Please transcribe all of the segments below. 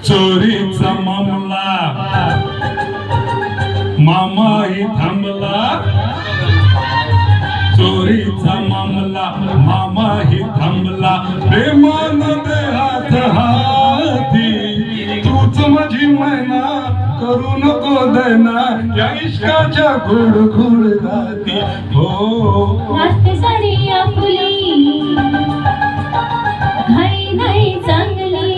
चोरीचा मामला मामाही थांबला, चोरीचा मामला मामाही थांबला, प्रेमानं दे हात हाती, तूच माझी मैना करू नको दैना, या इश्काच्या गोड गोड राती. हो रात सारी आपुली घाई नाही चांगली,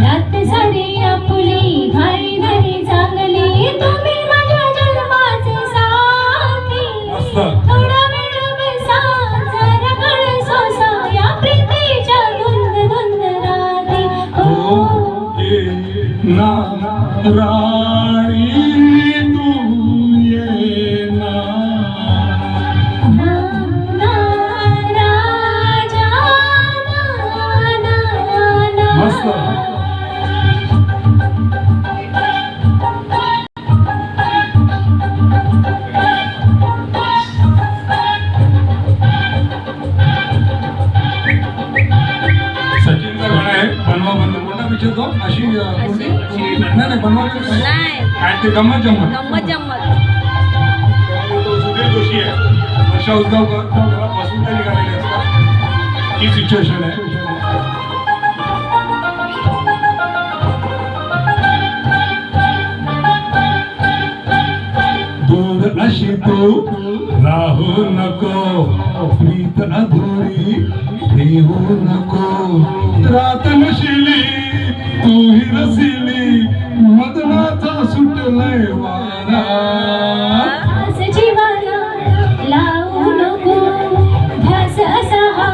रात सारी आपुली घाई नाही चांगली, तुम्ही माझ्या जन्माचे साथी, थोडा वेळ बसा जरा गळ सोसा, या प्रीतीच्या धुंद धुंद राती. हो ये ना राणी तू ये ना, राजा मस्त. सचिनचा गाणं आहे बनवा बंद. कोणता पिक्चर तो? अशी नाही बनवा काय ते गंमत जम्मत. सुधीर जोशी आहे, वर्षा उद्गावकर बसून ते निघालेले असतात. ही सिच्युएशन आहे. दूर अशी तू राहू नको, प्रीत अधुरी देऊ नको, रात नशिली तू ही रसिली, मदनाचा सुटलंय वारा, आस जीवाला लावू नको, ध्यास असा हा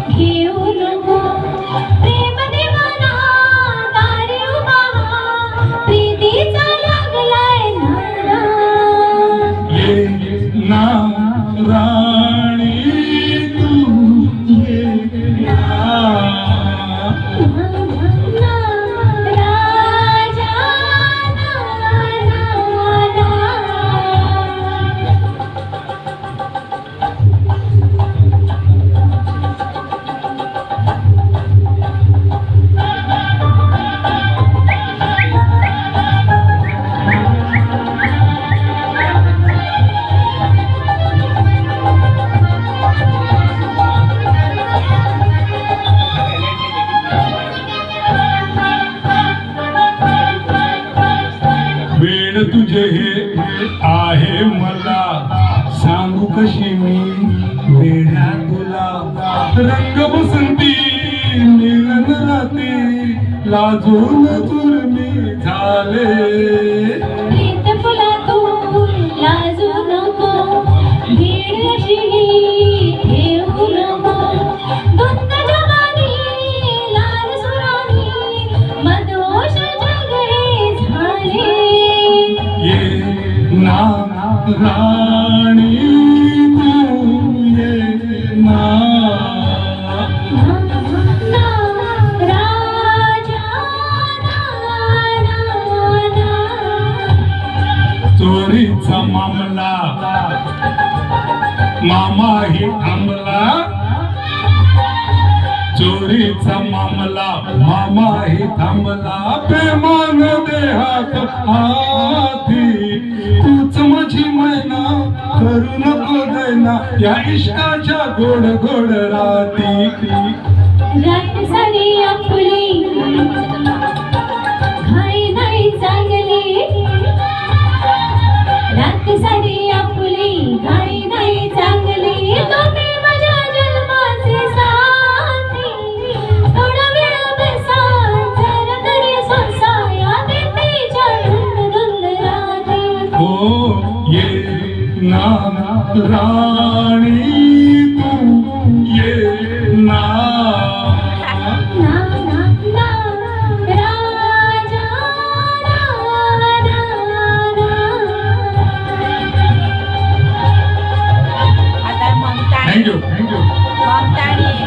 घेऊ नको, प्रेम देवाना दारी उभा, प्रीतीचा लागलाय नारा. ये ना राणी तू ये ना, राजा वेळ तुझे हे आहे मला, सांगू कशी मी वेड्या तुला, रंग बसंती मिलन राती, लाजून चुरमी झाले, प्रीत फुला तू लाजू नको, भीड अशी घेऊ नको, धुंद जवानी लाल सुरानी, मदोष जग हे झाले. ये ना राणी तू ये ना, चोरीचा मामला मामाही थांबला, चोरीचा मामला मामाही थांबला, प्रेमान देहात हाती, तूच माझी मैना करू नको दैना, या इश्काच्या गोड गोड राती. रात सारी आपुली घाई नाही चांगली, रात सारी आपुली घाई नाही चांगली, तुम्ही माझ्या जन्माचे साथी, थोडा वेळ बसा जरा तरी सोसा, या प्रीतीच्या धुंद धुंद राती. हो ये ना राणी तू ये ना,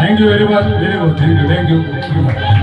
Thank you very much. Very good. Thank you.